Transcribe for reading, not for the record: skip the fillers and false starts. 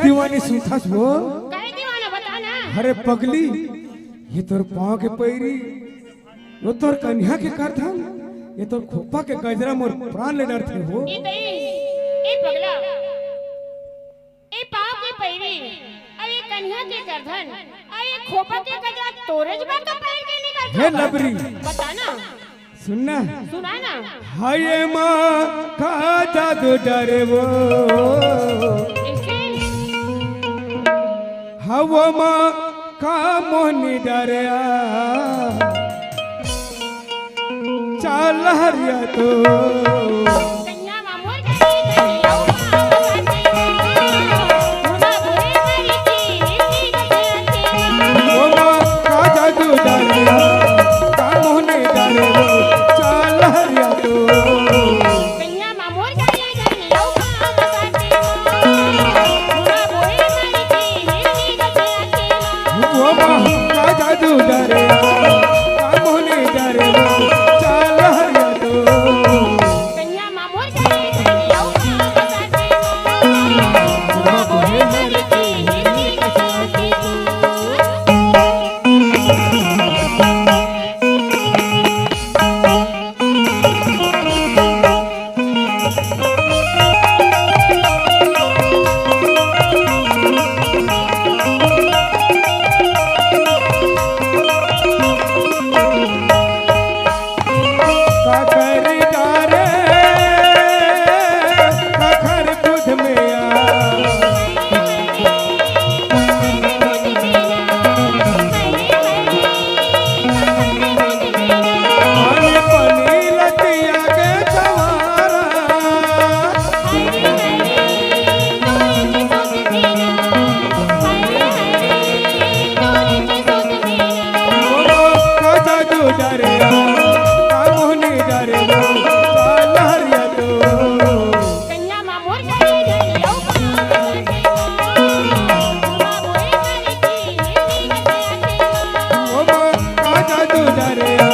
दीवानी सुनथास हो? काहे दीवाना बता ना। अरे पगली, ये तोर पाँव के पैरी, वो तोर कन्या के करथन, ये तोर खोपा के गजरा मोर प्राण ले डरथे हो। ए पगला, ए पाँव के पैरी, अरे कन्या के करधन, अरे खोपा के गजरा तोरे जबा का पैर के निकल। हे लबरी, बता ना। सुनना। सुना ना। हाय माँ का जादू डरे वो, हवा माँ का मोहनी डरिया, चाल हरिया तो कन्या मामूर गई गई वो माँ का जादू डरिया, का मोहनी डरे वो, चाल हरिया तो कन्या मामूर गई गई वो माँ का जादू डरिया, का मोहनी डरे वो, चाल हरिया तो कन्या मामूर गई गई काकर डारे, काकर बुध में आने पनी लतिया के सवारा, वो का जादू डरिया, का मोहनी डरे वो, चाल हरिया तो कन्या मामूर गई गई वो का जादू डरिया,